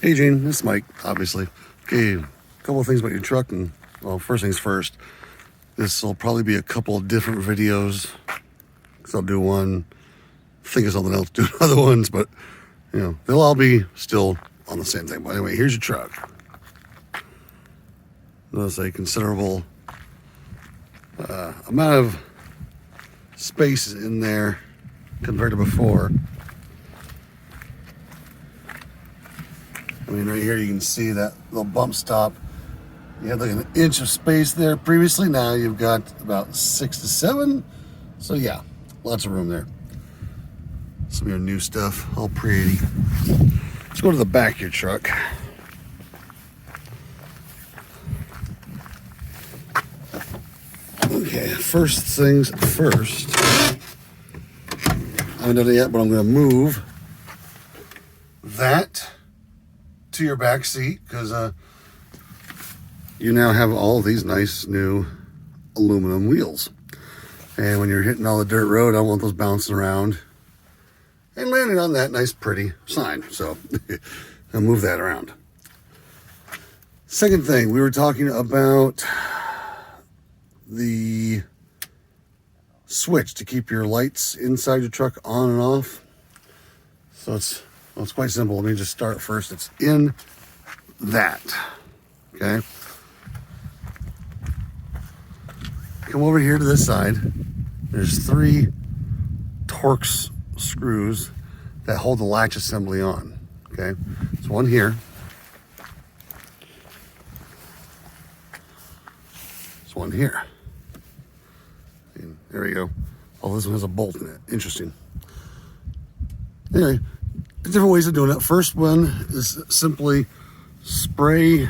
Hey Gene, this is Mike, obviously. Okay, a couple of things about your truck, and well, first things first. This will probably be a couple of different videos. Cause I'll do one, think of something else, do other ones, but you know, they'll all be still on the same thing. But anyway, here's your truck. Notice a considerable amount of space in there compared to before. I mean, right here you can see that little bump stop. You had like an inch of space there previously. Now you've got about 6 to 7. So yeah, lots of room there. Some of your new stuff, all pretty. Let's go to the back of your truck. Okay, first things first. I haven't done it yet, but I'm going to move that to your back seat because you now have all these nice new aluminum wheels. And when you're hitting all the dirt road, I don't want those bouncing around and landing on that nice pretty sign. So I'll move that around. Second thing, we were talking about the switch to keep your lights inside your truck on and off. So it's quite simple. Let me just start first. It's in that, okay? Come over here to this side. There's 3 Torx screws that hold the latch assembly on, okay? There's one here. There's one here. And there we go. Oh, this one has a bolt in it. Interesting. Anyway, different ways of doing it. First one is simply spray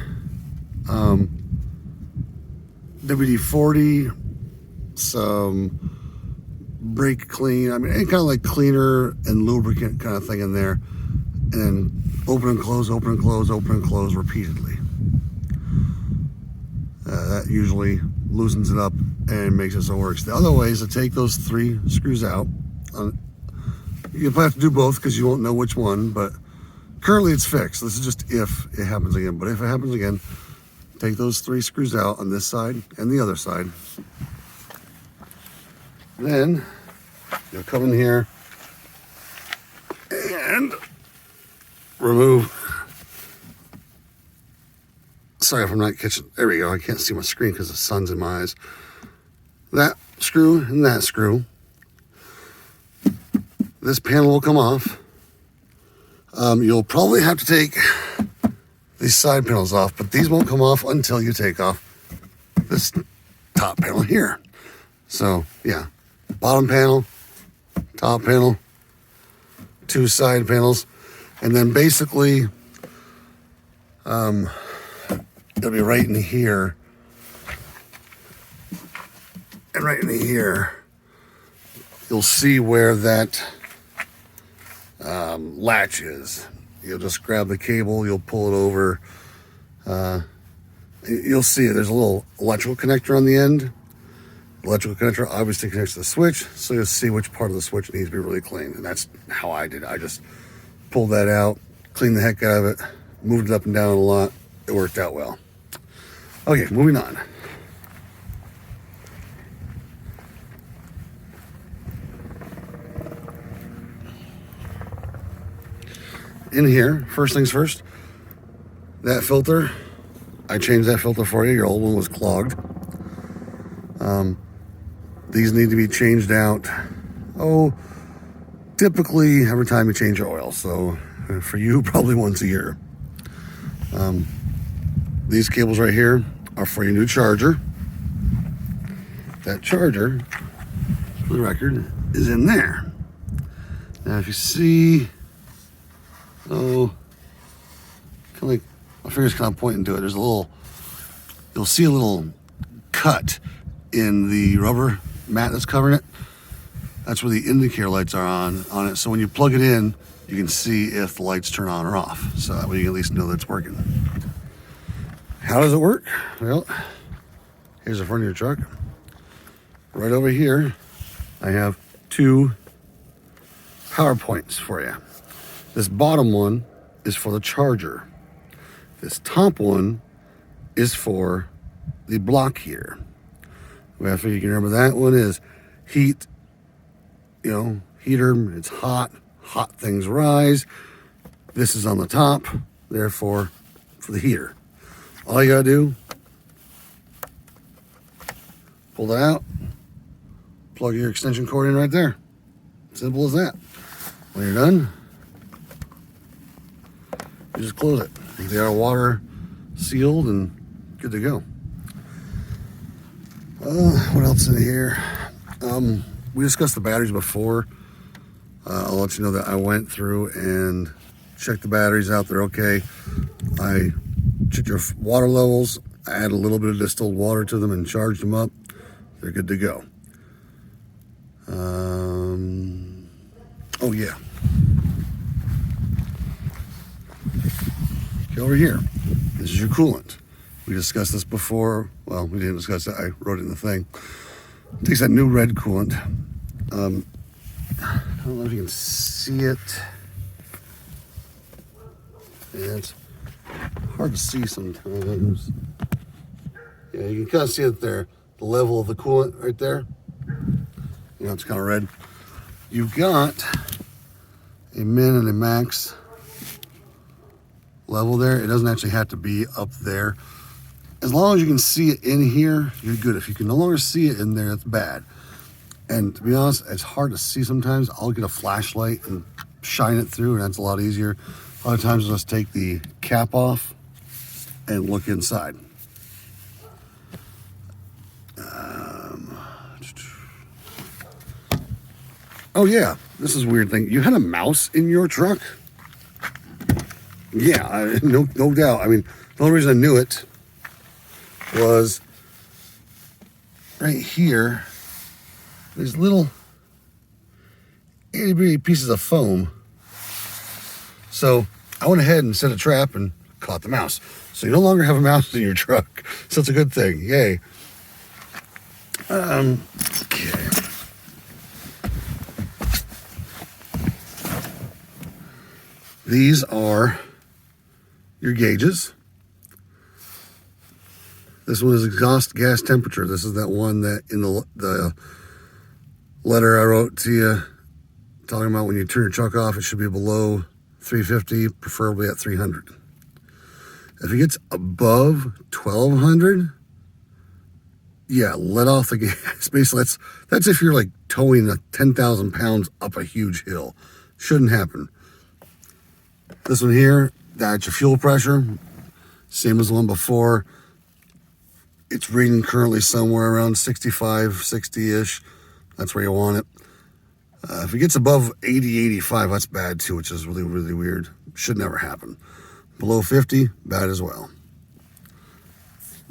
WD-40, some brake clean, I mean, any kind of like cleaner and lubricant kind of thing in there, and then open and close, open and close, open and close repeatedly. That usually loosens it up and makes it so it works. The other way is to take those 3 screws out. You probably have to do both because you won't know which one, but currently it's fixed. This is just if it happens again. But if it happens again, take those 3 screws out on this side and the other side. Then you'll come in here and remove. Sorry if I'm not catching. There we go. I can't see my screen because the sun's in my eyes. That screw and that screw. This panel will come off. You'll probably have to take these side panels off, but these won't come off until you take off this top panel here. So yeah, bottom panel, top panel, 2 side panels, and then basically it'll be right in here and right in here. You'll see where that latch is. You'll just grab the cable, you'll pull it over. You'll see it. There's a little electrical connector on the end. Electrical connector obviously connects to the switch, so you'll see which part of the switch needs to be really clean. And that's how I did it. I just pulled that out, cleaned the heck out of it, moved it up and down a lot. It worked out well. Okay, moving on. In here, first things first, that filter, I changed that filter for you. Your old one was clogged. These need to be changed out, typically every time you change your oil. So for you, probably once a year. These cables right here are for your new charger. That charger, for the record, is in there. Now if you see, kind of like my finger's kind of pointing to it. There's you'll see a little cut in the rubber mat that's covering it. That's where the indicator lights are on it. So when you plug it in, you can see if the lights turn on or off. So that way you can at least know that it's working. How does it work? Well, here's the front of your truck. Right over here, I have 2 power points for you. This bottom one is for the charger. This top one is for the block heater. The way I figure you can remember that one is heat, heater, it's hot things rise. This is on the top, therefore, for the heater. All you gotta do, pull that out, plug your extension cord in right there. Simple as that. When you're done, you just close it. They are water sealed and good to go. What else in here? We discussed the batteries before. I'll let you know that I went through and checked the batteries out. They're okay. I checked your water levels. I added a little bit of distilled water to them and charged them up. They're good to go. Oh yeah. Okay, over here. This is your coolant. We discussed this before. Well, we didn't discuss it. I wrote it in the thing. It takes that new red coolant. I don't know if you can see it. Yeah, it's hard to see sometimes. Yeah, you can kind of see it there. The level of the coolant right there. It's kind of red. You've got a min and a max level there. It doesn't actually have to be up there. As long as you can see it in here, you're good. If you can no longer see it in there, it's bad. And to be honest, it's hard to see sometimes. I'll get a flashlight and shine it through, and that's a lot easier. A lot of times I'll just take the cap off and look inside. Oh yeah, this is a weird thing. You had a mouse in your truck? Yeah, no doubt. I mean, the only reason I knew it was right here. These little itty-bitty pieces of foam. So I went ahead and set a trap and caught the mouse. So you no longer have a mouse in your truck. So it's a good thing. Yay. Okay. These are your gauges. This one is exhaust gas temperature. This is that one that in the letter I wrote to you talking about when you turn your truck off, it should be below 350, preferably at 300. If it gets above 1200, yeah, let off the gas. Basically, that's if you're like towing 10,000 pounds up a huge hill. Shouldn't happen. This one here, that's your fuel pressure. Same as the one before. It's reading currently somewhere around 65, 60-ish. That's where you want it. If it gets above 80, 85, that's bad too, which is really, really weird. Should never happen. Below 50, bad as well.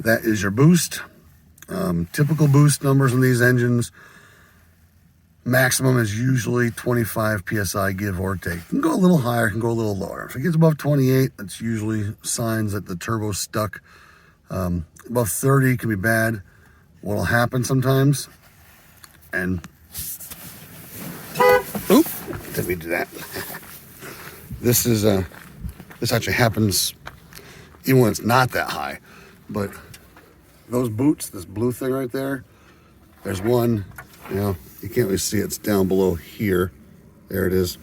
That is your boost. Typical boost numbers in these engines. Maximum is usually 25 PSI, give or take. It can go a little higher, can go a little lower. If it gets above 28, that's usually signs that the turbo's stuck. Above 30 can be bad. What'll happen sometimes, and oop, didn't mean to do that. This actually happens even when it's not that high. But those boots, this blue thing right there, there's one, you can't really see it. It's down below here. There it is.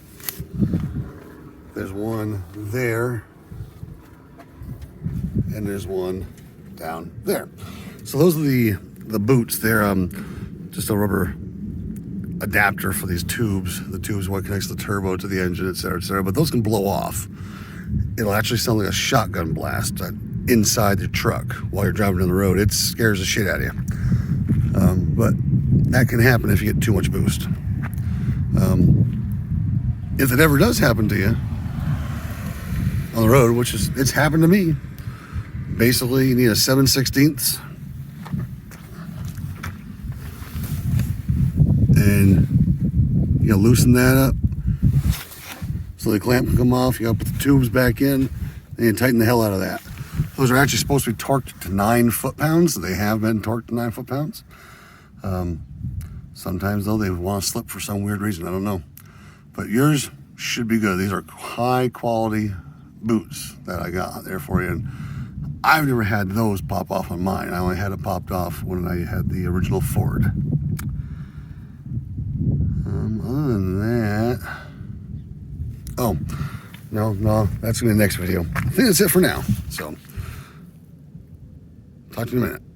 There's one there. And there's one down there. So those are the boots. They're just a rubber adapter for these tubes. The tubes what connects the turbo to the engine, et cetera, et cetera. But those can blow off. It'll actually sound like a shotgun blast inside the truck while you're driving down the road. It scares the shit out of you. But that can happen if you get too much boost. If it ever does happen to you on the road, which it's happened to me, basically you need a 7/16 and loosen that up so the clamp can come off. You gotta put the tubes back in and you tighten the hell out of that. Those are actually supposed to be torqued to 9 foot-pounds. They have been torqued to 9 foot-pounds. Sometimes though they want to slip for some weird reason. I don't know, but yours should be good. These are high quality boots that I got there for you. And I've never had those pop off on mine. I only had it popped off when I had the original Ford. Other than that, oh, no, that's going to be the next video. I think that's it for now. So, talk to you in a minute.